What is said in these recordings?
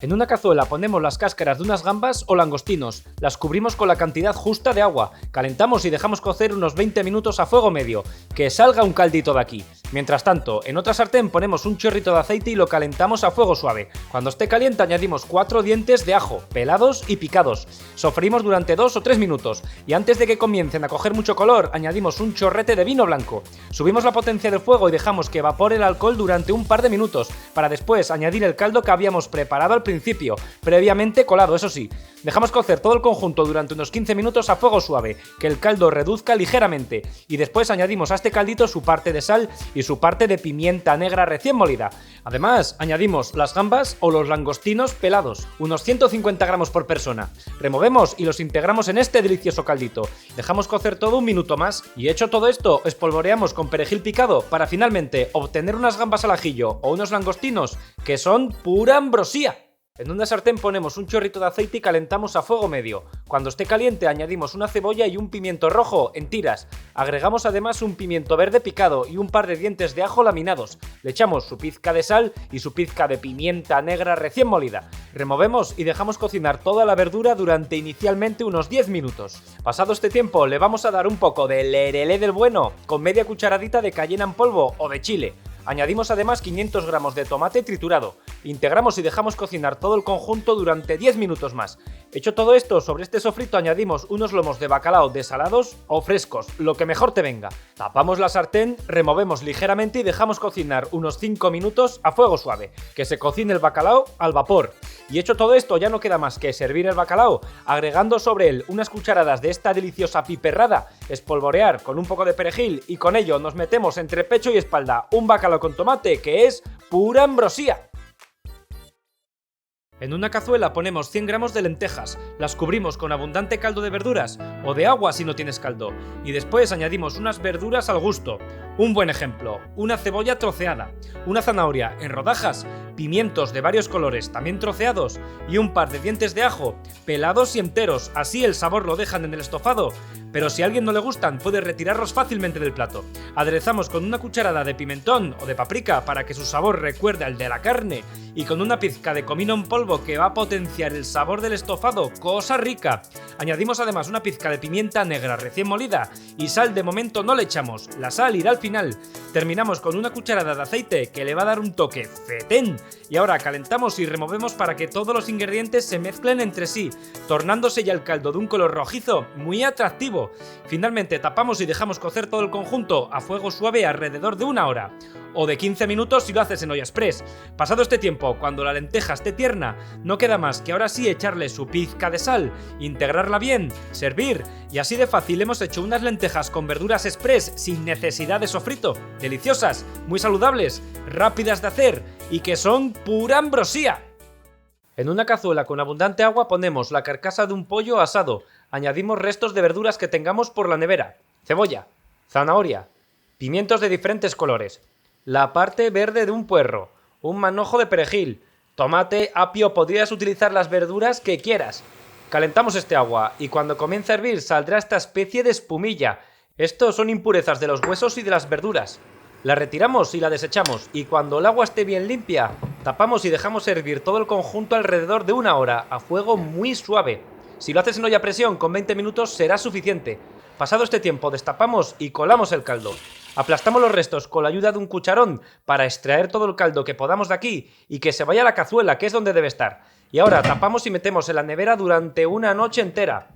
En una cazuela ponemos las cáscaras de unas gambas o langostinos, las cubrimos con la cantidad justa de agua, calentamos y dejamos cocer unos 20 minutos a fuego medio, que salga un caldito de aquí. Mientras tanto, en otra sartén ponemos un chorrito de aceite y lo calentamos a fuego suave. Cuando esté caliente añadimos 4 dientes de ajo, pelados y picados. Sofreímos durante 2 o 3 minutos y antes de que comiencen a coger mucho color añadimos un chorrete de vino blanco. Subimos la potencia del fuego y dejamos que evapore el alcohol durante un par de minutos, para después añadir el caldo que habíamos preparado al principio, previamente colado, eso sí. Dejamos cocer todo el conjunto durante unos 15 minutos a fuego suave, que el caldo reduzca ligeramente, y después añadimos a este caldito su parte de sal y su parte de pimienta negra recién molida. Además, añadimos las gambas o los langostinos pelados, unos 150 gramos por persona. Removemos y los integramos en este delicioso caldito. Dejamos cocer todo un minuto más, y hecho todo esto, espolvoreamos con perejil picado para finalmente obtener unas gambas al ajillo o unos langostinos que son pura ambrosía. En una sartén ponemos un chorrito de aceite y calentamos a fuego medio. Cuando esté caliente añadimos una cebolla y un pimiento rojo en tiras. Agregamos además un pimiento verde picado y un par de dientes de ajo laminados. Le echamos su pizca de sal y su pizca de pimienta negra recién molida. Removemos y dejamos cocinar toda la verdura durante inicialmente unos 10 minutos. Pasado este tiempo le vamos a dar un poco de lerelé del bueno con media cucharadita de cayena en polvo o de chile. Añadimos además 500 gramos de tomate triturado, integramos y dejamos cocinar todo el conjunto durante 10 minutos más. Hecho todo esto, sobre este sofrito añadimos unos lomos de bacalao desalados o frescos, lo que mejor te venga. Tapamos la sartén, removemos ligeramente y dejamos cocinar unos 5 minutos a fuego suave, que se cocine el bacalao al vapor. Y hecho todo esto, ya no queda más que servir el bacalao, agregando sobre él unas cucharadas de esta deliciosa piperrada, espolvorear con un poco de perejil y con ello nos metemos entre pecho y espalda un bacalao con tomate que es pura ambrosía. En una cazuela ponemos 100 gramos de lentejas, las cubrimos con abundante caldo de verduras o de agua si no tienes caldo, y después añadimos unas verduras al gusto. Un buen ejemplo, una cebolla troceada, una zanahoria en rodajas, pimientos de varios colores también troceados y un par de dientes de ajo, pelados y enteros, así el sabor lo dejan en el estofado, pero si a alguien no le gustan puede retirarlos fácilmente del plato. Aderezamos con una cucharada de pimentón o de paprika para que su sabor recuerde al de la carne y con una pizca de comino en polvo que va a potenciar el sabor del estofado, cosa rica. Añadimos además una pizca de pimienta negra recién molida y sal de momento no le echamos, la sal irá al final. Terminamos con una cucharada de aceite que le va a dar un toque fetén y ahora calentamos y removemos para que todos los ingredientes se mezclen entre sí, tornándose ya el caldo de un color rojizo muy atractivo. Finalmente tapamos y dejamos cocer todo el conjunto a fuego suave alrededor de 1 hora. O de 15 minutos si lo haces en olla express. Pasado este tiempo, cuando la lenteja esté tierna, no queda más que ahora sí echarle su pizca de sal, integrarla bien, servir, y así de fácil hemos hecho unas lentejas con verduras express sin necesidad de sofrito, deliciosas, muy saludables, rápidas de hacer y que son pura ambrosía. En una cazuela con abundante agua ponemos la carcasa de un pollo asado, añadimos restos de verduras que tengamos por la nevera, cebolla, zanahoria, pimientos de diferentes colores, la parte verde de un puerro, un manojo de perejil, tomate, apio, podrías utilizar las verduras que quieras. Calentamos este agua y cuando comience a hervir saldrá esta especie de espumilla. Estos son impurezas de los huesos y de las verduras. La retiramos y la desechamos y cuando el agua esté bien limpia, tapamos y dejamos hervir todo el conjunto alrededor de 1 hora a fuego muy suave. Si lo haces en olla a presión con 20 minutos será suficiente. Pasado este tiempo destapamos y colamos el caldo. Aplastamos los restos con la ayuda de un cucharón para extraer todo el caldo que podamos de aquí y que se vaya a la cazuela, que es donde debe estar. Y ahora tapamos y metemos en la nevera durante 1 noche entera.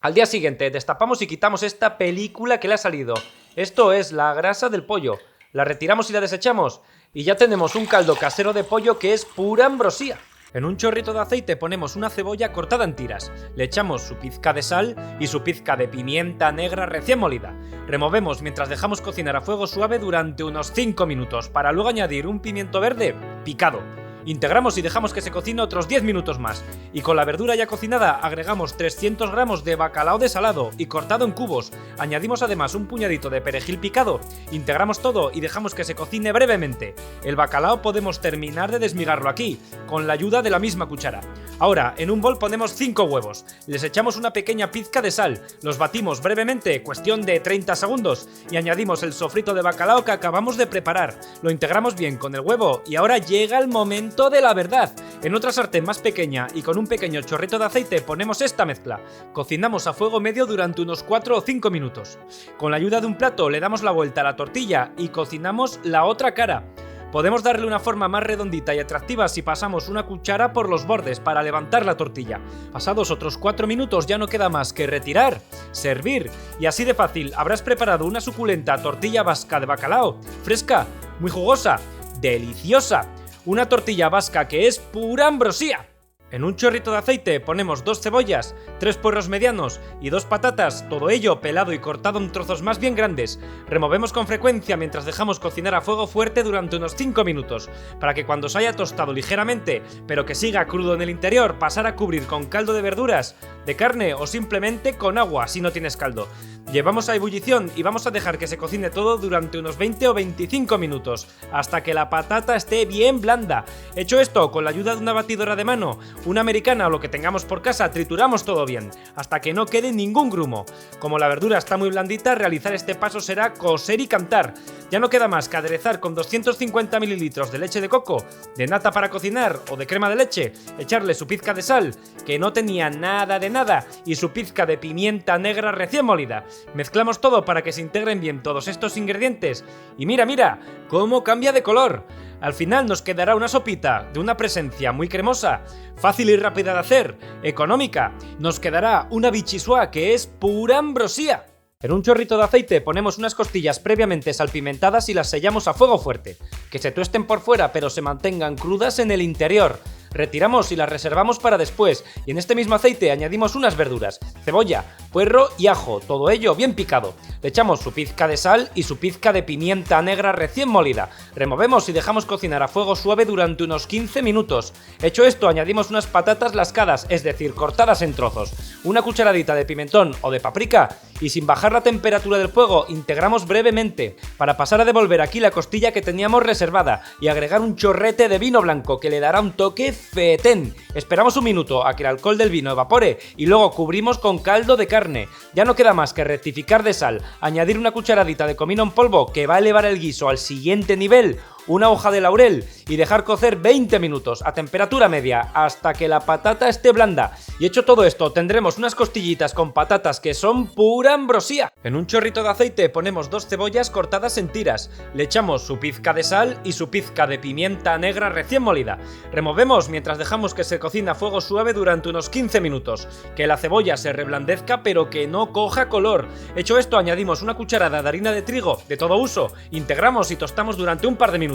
Al día siguiente destapamos y quitamos esta película que le ha salido. Esto es la grasa del pollo. La retiramos y la desechamos y ya tenemos un caldo casero de pollo que es pura ambrosía. En un chorrito de aceite ponemos una cebolla cortada en tiras, le echamos su pizca de sal y su pizca de pimienta negra recién molida. Removemos mientras dejamos cocinar a fuego suave durante unos 5 minutos para luego añadir un pimiento verde picado. Integramos y dejamos que se cocine otros 10 minutos más. Y con la verdura ya cocinada agregamos 300 gramos de bacalao desalado y cortado en cubos. Añadimos además un puñadito de perejil picado. Integramos todo y dejamos que se cocine brevemente. El bacalao podemos terminar de desmigarlo aquí, con la ayuda de la misma cuchara. Ahora, en un bol ponemos 5 huevos, les echamos una pequeña pizca de sal, los batimos brevemente, cuestión de 30 segundos, y añadimos el sofrito de bacalao que acabamos de preparar. Lo integramos bien con el huevo y ahora llega el momento de la verdad. En otra sartén más pequeña y con un pequeño chorrito de aceite ponemos esta mezcla. Cocinamos a fuego medio durante unos 4 o 5 minutos. Con la ayuda de un plato le damos la vuelta a la tortilla y cocinamos la otra cara. Podemos darle una forma más redondita y atractiva si pasamos una cuchara por los bordes para levantar la tortilla. Pasados otros 4 minutos ya no queda más que retirar, servir y así de fácil habrás preparado una suculenta tortilla vasca de bacalao, fresca, muy jugosa, deliciosa. Una tortilla vasca que es pura ambrosía. En un chorrito de aceite ponemos 2 cebollas, 3 puerros medianos y 2 patatas, todo ello pelado y cortado en trozos más bien grandes. Removemos con frecuencia mientras dejamos cocinar a fuego fuerte durante unos 5 minutos, para que cuando se haya tostado ligeramente, pero que siga crudo en el interior, pasar a cubrir con caldo de verduras, de carne o simplemente con agua si no tienes caldo. Llevamos a ebullición y vamos a dejar que se cocine todo durante unos 20 o 25 minutos, hasta que la patata esté bien blanda. Hecho esto, con la ayuda de una batidora de mano, una americana o lo que tengamos por casa, trituramos todo bien, hasta que no quede ningún grumo. Como la verdura está muy blandita, realizar este paso será coser y cantar. Ya no queda más que aderezar con 250 ml de leche de coco, de nata para cocinar o de crema de leche, echarle su pizca de sal, que no tenía nada de nada, y su pizca de pimienta negra recién molida. Mezclamos todo para que se integren bien todos estos ingredientes y mira cómo cambia de color. Al final nos quedará una sopita de una presencia muy cremosa, fácil y rápida de hacer, económica. Nos quedará una bichisua que es pura ambrosía. En un chorrito de aceite ponemos unas costillas previamente salpimentadas y las sellamos a fuego fuerte, que se tuesten por fuera pero se mantengan crudas en el interior. Retiramos y las reservamos para después, y en este mismo aceite añadimos unas verduras, cebolla, puerro y ajo, todo ello bien picado. Le echamos su pizca de sal y su pizca de pimienta negra recién molida. Removemos y dejamos cocinar a fuego suave durante unos 15 minutos. Hecho esto, añadimos unas patatas lascadas, es decir, cortadas en trozos, una cucharadita de pimentón o de paprika, y sin bajar la temperatura del fuego integramos brevemente, para pasar a devolver aquí la costilla que teníamos reservada y agregar un chorrete de vino blanco que le dará un toque fetén. Esperamos un minuto a que el alcohol del vino evapore y luego cubrimos con caldo de carne. Ya no queda más que rectificar de sal, añadir una cucharadita de comino en polvo que va a elevar el guiso al siguiente nivel, una hoja de laurel y dejar cocer 20 minutos a temperatura media hasta que la patata esté blanda. Y hecho todo esto, tendremos unas costillitas con patatas que son pura ambrosía. En un chorrito de aceite ponemos 2 cebollas cortadas en tiras, le echamos su pizca de sal y su pizca de pimienta negra recién molida. Removemos mientras dejamos que se cocine a fuego suave durante unos 15 minutos, que la cebolla se reblandezca pero que no coja color. Hecho esto, añadimos una cucharada de harina de trigo de todo uso, integramos y tostamos durante un par de minutos,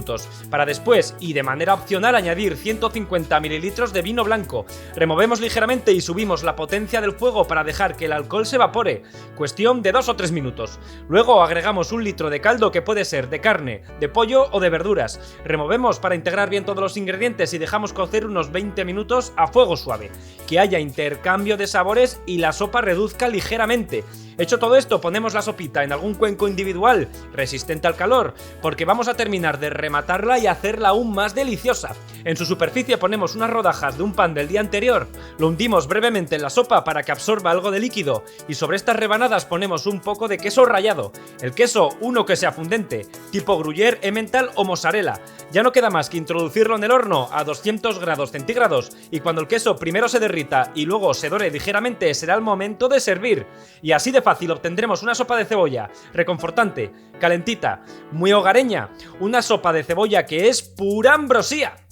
para después y de manera opcional añadir 150 ml de vino blanco. Removemos ligeramente y subimos la potencia del fuego para dejar que el alcohol se evapore, cuestión de 2 o 3 minutos. Luego agregamos 1 litro de caldo que puede ser de carne, de pollo o de verduras. Removemos para integrar bien todos los ingredientes y dejamos cocer unos 20 minutos a fuego suave, que haya intercambio de sabores y la sopa reduzca ligeramente. Hecho todo esto, ponemos la sopita en algún cuenco individual resistente al calor, porque vamos a terminar de rematarla y hacerla aún más deliciosa. En su superficie ponemos unas rodajas de un pan del día anterior, lo hundimos brevemente en la sopa para que absorba algo de líquido y sobre estas rebanadas ponemos un poco de queso rallado. El queso, uno que sea fundente, tipo gruyère, emmental o mozzarella. Ya no queda más que introducirlo en el horno a 200 grados centígrados y cuando el queso primero se derrita y luego se dore ligeramente será el momento de servir. Y así de fácil obtendremos una sopa de cebolla reconfortante, calentita, muy hogareña, una sopa de cebolla que es pura ambrosía.